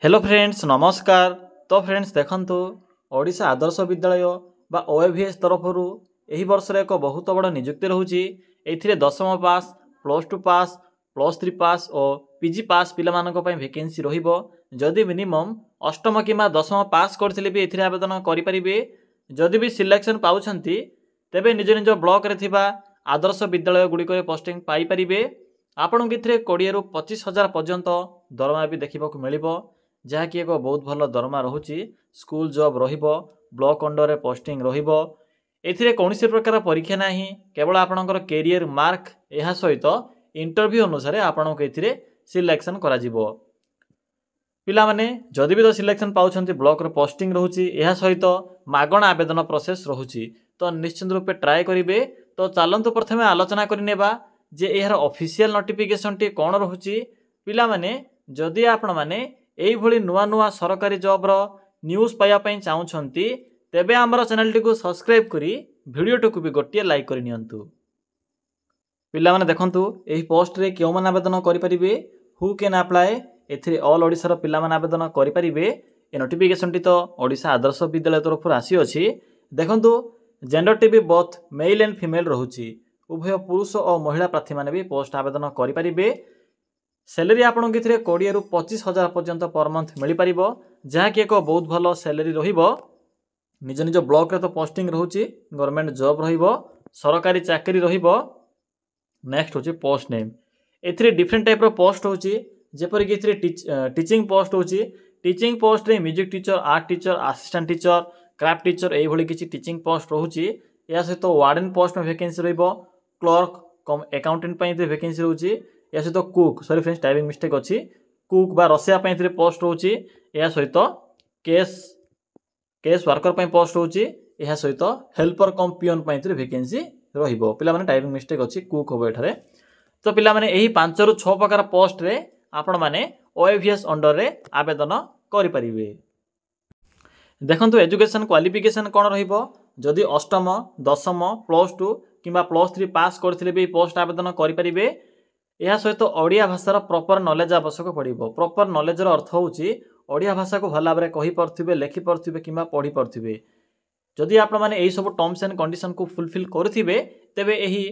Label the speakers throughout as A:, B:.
A: Hello friends नमस्कार। तो friends देखंतु ओडिशा आदर्श विद्यालय बा ओएवीएस तरफ यही वर्ष एक बहुत बड़ नियुक्ति रोचे। एथिरे 10th पास +2 पास +3 पास और पीजी पास पिलामानक पय वैकेंसी रहिबो। जदि मिनिमम 8th किमा 10th पास करथिले भी एथिरे आवेदन करि परिबे। जदि भी सिलेक्शन पाउछंती तेबे निज निज ब्लॉक रे थिबा आदर्श विद्यालय गुडी करे पोस्टिंग पाई परिबे। आपन किथरे 20 रु 25,000 पर्यंत दरमा भी देखिबा को मिलिबो, जहाँकि एक बहुत भल दरमा रोचे। स्कूल जॉब रहिबो, ब्लॉक अंडर रे पोस्टिंग रहिबो। एथिरे कौनसी प्रकार परीक्षा नाही, केवल आपनकर कैरियर मार्क एहा सहित इंटरव्यू अनुसार आपनक एथिरे सिलेक्शन करा जिवो। पिला माने जदि भी तो सिलेक्शन पाउछंती ब्लॉक रे पोस्टिंग रहउची, एहा सहित मागणा आवेदन प्रोसेस रहउची। तो निश्चित रूपे ट्राई करिवे। तो चलंतु प्रथमे आलोचना करि नेबा जे एहर ऑफिशियल नोटिफिकेशन टी कोन रहउची। पिला माने जदि आपण माने एई भली नुआ नुआ सरकारी जॉब रो न्यूज़ पाया पई चाहुछंती तेबे हमर चैनल टी को सब्सक्राइब करी वीडियो टी को भी गोटिए लाइक करि नियंतु। पिला माने देखंतु एही पोस्ट रे केउ मान आवेदन करि परिबे, हु कैन अप्लाई। एथिरे ऑल ओडिसा रो पिला मान आवेदन करि परिबे। ए नोटिफिकेशन टी तो ओडिशा आदर्श विद्यालय तरफ आसी अछि। देखंतु जेंडर टी भी बोथ मेल एंड फीमेल रहउची। उभय पुरुष और महिला प्रार्थी माने भी पोस्ट आवेदन करि परिबे। सैलरी आपन के 20 रु 25,000 पर्यंत पर मंथ मिल पारिबो, जहाँकि एक बहुत भल सैलरी रहिबो। निज निज ब्लॉक रे तो पोस्टिंग रहउची, गवर्नमेंट जॉब रहिबो, सरकारी चाकरी रहिबो। नेक्स्ट होची पोस्ट नेम। एथिरे डिफरेंट टाइप रो पोस्ट होची, जेपरि कि एथिरे टीचिंग पोस्ट होची। टीचिंग पोस्ट रे music teacher, art teacher, assistant teacher, craft teacher एई भली किछि टीचिंग पोस्ट रहउची। या सहित वार्डन पोस्ट में वैकेंसी रहिबो। क्लर्क कम अकाउंटेंट पई वैकेंसी रहउची। या सहित cook, sorry friends typing mistake अछि, कुक बा रसिया पई एथिरे पोस्ट रहउची। या सहित केस वर्कर पई पोस्ट रहउची। या सहित हेल्पर कम पियन पई एथिरे वैकेंसी रहिबो। पिला माने टाइपिंग मिस्टेक अछि, कुक होबो एठारे। तो पिला माने एही 5 रु 6 प्रकार पोस्ट रे आपण माने ओएवीएस अंडर रे आवेदन करि परिबे। देखंतु एजुकेशन क्वालिफिकेशन कोन रहिबो। जदि 8th 10th +2 किबा +3 पास करथिले भी पोस्ट आवेदन करि परिबे। यह सहित ओडिया भाषार प्रॉपर नॉलेज आवश्यक पड़िबो। प्रॉपर नॉलेज रो अर्थ होउची ओडिया भाषा को भला भाबरे कहि परथिबे, लेखि परथिबे किबा पढि परथिबे। जदि आपण माने एही सब टर्म्स एंड कंडीशन को फुलफिल करथिबे तेबे एही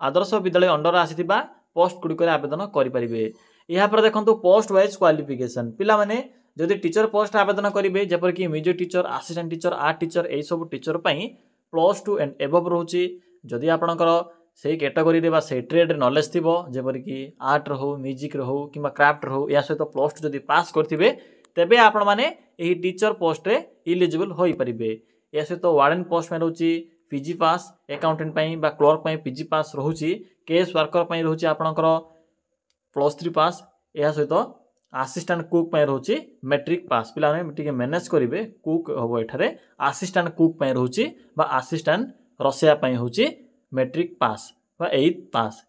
A: आदर्श विद्यालय अंडर आसीथिबा पोस्ट गुडी करे आवेदन करि परिबे। यहा पर देखंतु पोस्ट वाइज क्वालिफिकेशन। पिला माने जदि टीचर पोस्ट आवेदन करिवे, जेपर कि music teacher, assistant teacher, art teacher एही सब टीचर पई +2 एंड एबव रहउची। जदि आपणकर से कैटेगरी रे बा से ट्रेड रे नॉलेज थिबो, जेपर कि आर्ट रो म्यूजिक रो किबा क्राफ्ट रो, या सहित +2 जदि पास करथिबे तेबे आपण माने एही टीचर पोस्ट रे एलिजिबल होई परिबे। या सहित वार्डन पोस्ट में रहउची पीजी पास, अकाउंटेंट पई बा क्लर्क पई पीजी पास रहउची। केस वर्कर पई रहउची आपणकर +3 पास। या सहित असिस्टेंट कुक पई रहउची मैट्रिक पास। पिला माने टिके मैनेज करिवे, कुक होबो एठारे। असिस्टेंट कुक पई रहउची बा असिस्टेंट रसिया पई होउची मैट्रिक पास बा 8th पास।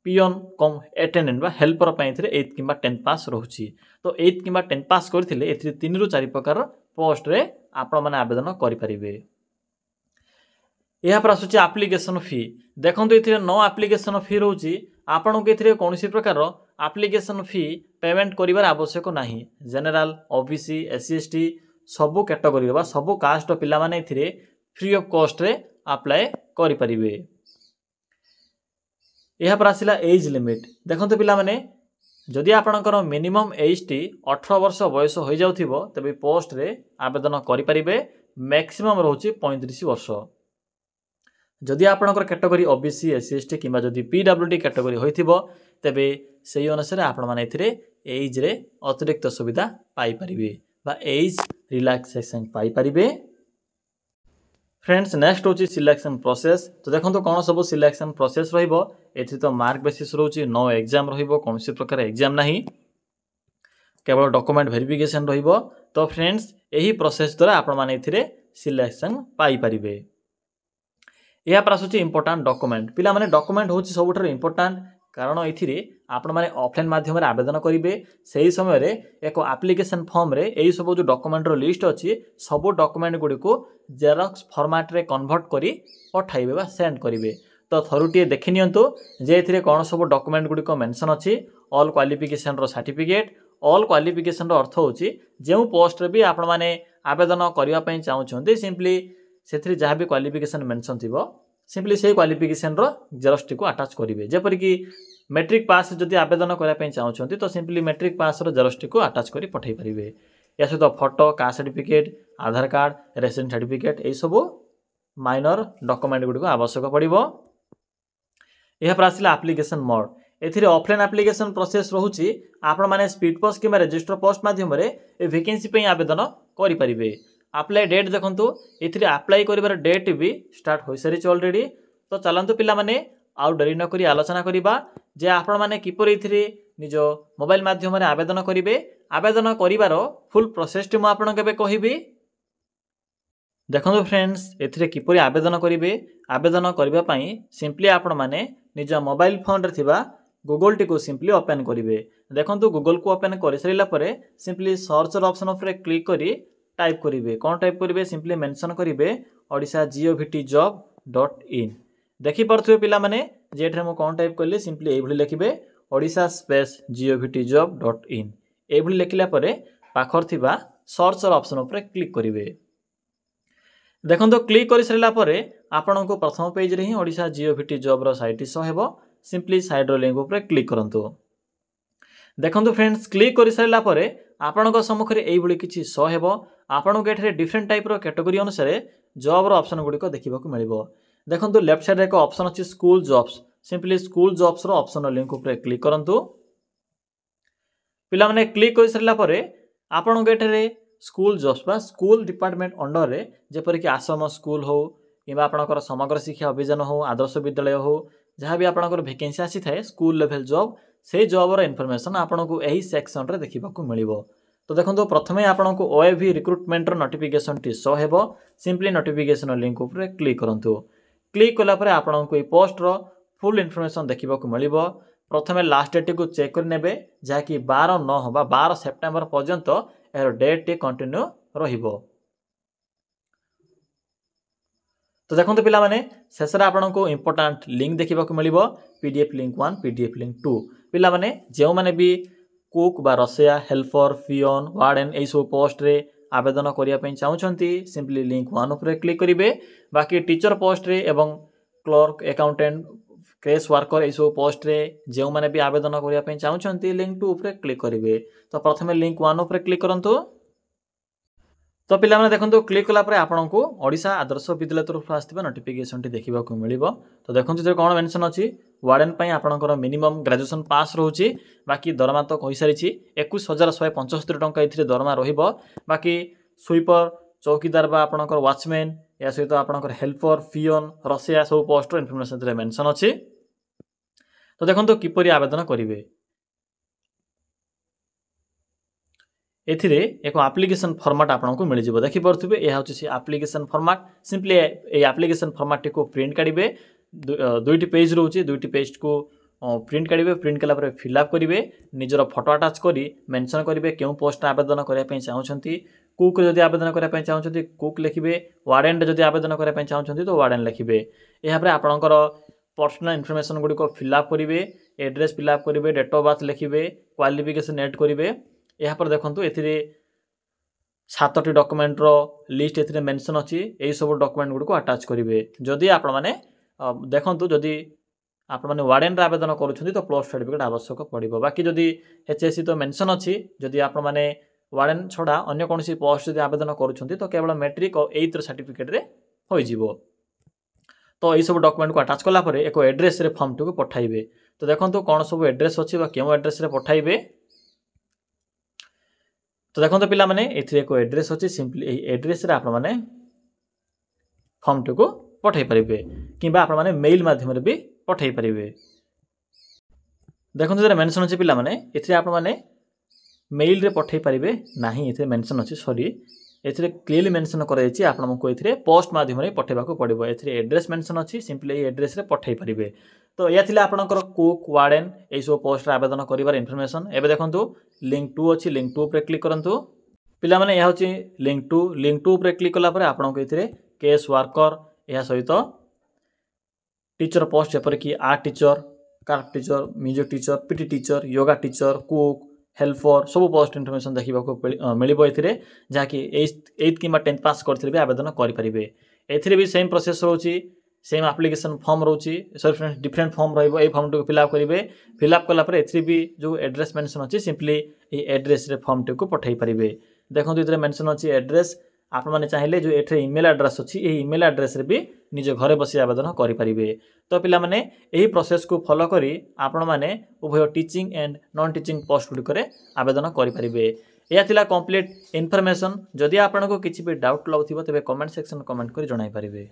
A: पियन कम अटेंडेंट बा हेल्पर पई एथिरे 8th किबा 10th पास रहउची। तो 8th किबा 10th पास करथिले एथिरे 3 रु 4 प्रकार पोस्ट रे आपण माने आवेदन करि परिबे। यहा पर आसुची एप्लीकेशन फी। देखंतु एथिरे नो एप्लीकेशन फी रहउची। आपण के एथिरे कोनोसी प्रकार एप्लीकेशन फी पेमेंट करिवार आवश्यक नाही। जनरल, ओबीसी, एससी एसटी सबु कैटेगरी बा सबु कास्ट पिला माने एथिरे फ्री ऑफ कॉस्ट रे अप्लाई करि परिबे। यह पर आसिला एज लिमिट। देखंतु पिला माने जदि आपणकर मिनिमम एज टी 18 वर्ष बयस हो जाउथिबो तबे पोस्ट रे आवेदन करि परिबे। मैक्सिमम रहउची 35 वर्ष। जदि आपणकर कैटेगरी ओबीसी, एससी एसटी किबा जदि पीडब्ल्यूडी कैटेगरी होइथिबो तबे सेही अनुसार आपण माने एथिरे एज रे अतिरिक्त सुविधा पाई परिबे बा एज रिलैक्सेशन पाई परिबे। फ्रेंड्स नेक्स्ट होची सिलेक्शन प्रोसेस। तो देखंतु कोन सब सिलेक्शन प्रोसेस रहिबो। एथि तो मार्क बेसिस रहउची, नो एग्जाम रहिबो, कोनोसी प्रकार एग्जाम नाही, केवल डॉक्यूमेंट वेरिफिकेशन रहिबो। तो फ्रेंड्स एही प्रोसेस द्वारा आपण माने एथिरे सिलेक्शन पाई परिबे। या पर आसुची इंपोर्टेंट डॉक्यूमेंट। पिला माने डॉक्यूमेंट होची सबुठर इंपोर्टेंट, कारण एथिरे आपण माने ऑफलाइन माध्यम रे आवेदन करिवे। सेही समय रे एको एप्लीकेशन फॉर्म रे एही सब जो डॉक्यूमेंट रो लिस्ट अछि सब डॉक्यूमेंट गुडी को जेरॉक्स फॉर्मेट रे कन्वर्ट करी पठाइबे बा सेंड करिवे। तो थरुटिए देखि नियंतु जे एथिरे कोन सब डॉक्यूमेंट गुडी को मेंशन अछि। ऑल क्वालिफिकेशन रो सर्टिफिकेट, ऑल क्वालिफिकेशन अर्थ होची जो पोस्ट रे भी आपण माने आवेदन करबा पई चाहउछन्ते सिंपली सेथि जहाँ भी क्वालिफिकेशन मेंशन थिबो सिंपली से क्वालिफिकेशन रो जेरॉक्स को अटैच करिवे जेपरि कि मैट्रिक पास जदि आवेदन करबा पई चाहउछन्ते तो सिंपली मैट्रिक पास रो जेरॉक्स को अटैच करी पठै परिवे या सहित photo caste certificate Aadhaar card resident certificate ए सब माइनर डॉक्यूमेंट गुडी को आवश्यक पड़िबो। यह पर आसिला एप्लिकेशन मोड एथिरे ऑफलाइन एप्लिकेशन प्रोसेस रहउची आपण माने स्पीड पोस्ट किबा रजिस्टर पोस्ट माध्यम रे ए वैकेंसी पे आवेदन करि परिबे। अप्लाई डेट देखंतु एथिरे अप्लाई करिबार डेट भी स्टार्ट होई सारी ऑलरेडी। तो चलंतु पिला माने आउ डरी न करी आलोचना करिबा जे आपण माने किपर एथिरे निज मोबाइल माध्यम रे आवेदन करिवे। आवेदन करिवार फुल प्रोसेस टी म आपण केबे कहिबी। देखंतु फ्रेंड्स एथिरे किपर आवेदन करिवे। आवेदन करिबा पई सिंपली आपण माने निज मोबाइल फोन रे थिबा गूगल टी को सिंपली ओपन करिवे। देखंतु गूगल को ओपन करि सरिला परे सिंपली सर्च ऑप्शन ऊपर क्लिक करी टाइप करिवे। कोन टाइप करिवे सिंपली मेंशन करिवे odisha.gov.in। देखि परथुवे पिला माने जेठरे मो कोन टाइप करले सिंपली एभली लिखिबे odisha.gov.in। एभली लिखिला परे पाखर थिबा सर्च ऑप्शन ऊपर क्लिक करिवे। देखंतु क्लिक करि सरिला परे आपन को प्रथम पेज रे ही odisha.gov.in रो साइट शो हेबो। सिंपली साइड रो लिंक ऊपर क्लिक करंतु। देखंतु फ्रेंड्स क्लिक करि सरिला परे आपन को सम्मुख रे एई भली किछि शो हेबो। आपन को एठरे डिफरेंट टाइप रो कैटेगरी अनुसार जॉब रो ऑप्शन गुडी को देखिबा को मिलिबो। देखंतु लेफ्ट साइड रे एक ऑप्शन अछि school jobs. Simply school jobs रो ऑप्शन रो लिंक ऊपर क्लिक करंतु। पिला माने क्लिक करि सरिला परे आपन को एठरे स्कूल जॉब्स बा स्कूल डिपार्टमेंट अंडर रे जेपरि कि आश्रम स्कूल हो किबा आपनकर समग्र शिक्षा अभियान हो आदर्श विद्यालय हो जहाँ भी आपनकर वैकेंसी आसी थाए स्कूल लेवल जॉब से जॉब रो इन्फॉर्मेशन आपन को एही सेक्शन रे देखिबा को मिलिबो। तो देखंतु प्रथमे आपन को ओएवी रिक्रूटमेंट रो नोटिफिकेशन टी शो हेबो। सिंपली नोटिफिकेशन लिंक ऊपर क्लिक करंतु। क्लिक कला परे आपन को ए पोस्ट रो फुल इन्फॉर्मेशन देखिबा को मिलिबो। प्रथमे लास्ट डेट को चेक कर नेबे जा कि 12/9 बा 12 सेप्टेम्बर पर्यंत एरो डेट टी कंटिन्यू रहिबो। तो देखंतु पिला माने शेषरे आपन को इंपोर्टेंट लिंक देखिबा को मिलिबो पीडीएफ लिंक 1 पीडीएफ लिंक 2। पिला माने जेउ माने भी कुक बा रसिया हेल्पर पियन वार्डन ए सब पोस्ट रे आवेदन करिया पई चाहउछंती सिंपली लिंक 1 ऊपर क्लिक करिवे। बाकी टीचर पोस्ट रे एवं क्लर्क अकाउंटेंट केस वर्कर ए सब पोस्ट रे जेउ माने भी आवेदन करिया पई चाहउछंती लिंक 2 ऊपर क्लिक करिवे। तो प्रथमे लिंक 1 ऊपर क्लिक करंतु। तो पिला माने देखंतु क्लिक कला परे आपन को ओडिशा आदर्श विद्यालय तरफ आस्थिबा नोटिफिकेशन टी देखिबा को मिलिबो। तो देखंतु जे कोन मेंशन अछि वार्डन पई आपनकर मिनिमम ग्रेजुएशन पास रहउची। बाकी दरमा तो कहि सारिछि 21175 टंका इथिरे दरमा रहिबो। बाकी स्वीपर चौकीदार बा आपनकर वॉचमैन या सहित आपनकर हेल्पर पियन रसिया सब पोस्ट रो इन्फॉर्मेशन रे मेंशन अछि। तो देखंतु किपरि आवेदन करिवे एथिरे एक एप्लिकेशन फॉर्मेट आपन को मिल जिवो। देखि परथुबे एहा होछि से एप्लिकेशन फॉर्मेट। सिंपली ए एप्लिकेशन फॉर्मेट को प्रिंट काढिबे। दुईटी पेज रहउछि दुईटी पेज को प्रिंट काढिबे। प्रिंट कला परे फिल अप करिवे निजर फोटो अटैच करी मेंशन करिवे केउ पोस्ट आवेदन करिया पई चाहउछंती। कुक जदि आवेदन करिया पई चाहउछंती कुक लिखिबे। वार्डन जदि आवेदन करिया पई चाहउछंती तो वार्डन लिखिबे। एहा परे आपनकर पर्सनल इन्फॉर्मेशन गुडी को फिल अप करिवे एड्रेस फिल अप करिवे डेट ऑफ बर्थ लिखिबे क्वालिफिकेशन ऐड करिवे। यहाँ पर देखंतु एथिरे 7टी डॉक्यूमेंट रो लिस्ट एथिरे मेंशन अछि। एई सब डॉक्यूमेंट गुडी को अटैच करिवे। जदि आपण माने देखंतु जदि आपण माने वार्डन रे आवेदन करूछंती तो प्लस सर्टिफिकेट आवश्यक पड़िबो। बाकी जदि एचएससी तो मेंशन अछि। जदि आपण माने वार्डन छडा अन्य कोनसी पोस्ट जदि आवेदन करूछंती तो केवल मैट्रिक और 8th सर्टिफिकेट रे होई जिवो। तो एई सब डॉक्यूमेंट को अटैच कला परे एको एड्रेस रे फॉर्म को पठाइबे। तो देखंतु कोन सब एड्रेस अछि बा केउ एड्रेस रे पठाइबे। तो देखो पिला माने एथिरे को एड्रेस अछि। सिंपली एही एड्रेस रे आपण माने फॉर्म को पठाई परिबे किबा आपण माने मेल माध्यम रे भी पठाई परिबे। देखो जे मेंशन अछि पिला माने एथिरे आपण माने मेल रे पठाई परिबे नाही। एथिरे मेंशन अछि सॉरी एथिरे क्लियरली मेंशन करै अछि आपण को एथिरे पोस्ट माध्यम रे पठाइबा को पड़िबो। एथिरे एड्रेस मेंशन अछि सिंपली एही एड्रेस रे पठाई परिबे। तो या थिला आपनकर कुक वार्डन ए सब पोस्ट रे आवेदन करिवार इन्फॉर्मेशन। एबे देखंतु लिंक 2 अछि लिंक 2 ऊपर क्लिक करंतु। पिला माने या होछि लिंक 2 ऊपर क्लिक कला परे आपन को एथिरे केस वर्कर या सहित टीचर पोस्ट जेपर कि art teacher craft teacher music teacher PT teacher yoga teacher cook help for सब पोस्ट इनफॉरमेशन देखा मिल जहाँकि 8th कि 10th पास करते भी आवेदन करेंगे। एथिरे भी सेम प्रोसेस रोचे, सेम एप्लिकेशन फॉर्म रोचे, सॉरी फ्रेंड्स डिफरेंट फॉर्म रही फॉर्म टी फिलअप करेंगे। फिलअप कलापर एथिरे भी जो एड्रेस मेंशन अच्छी सिंपली ये एड्रेस रे फॉर्म टी को पठे पारे। देखो ये मेंशन अच्छी एड्रेस, आपण मैंने चाहिए जो ये ईमेल एड्रेस अच्छी ये ईमेल एड्रेस रे भी निज घरे बसी आवेदन करेंगे। तो पिला माने यही प्रोसेस को फॉलो करी आपण माने उभय teaching and non teaching post गुड़िक आवेदन करेंगे। यह थिला कंप्लीट इनफॉरमेशन। जदि आपको किसी भी डाउट लगुव तेज कमेंट सेक्शन कमेंट कर जणाई पारे।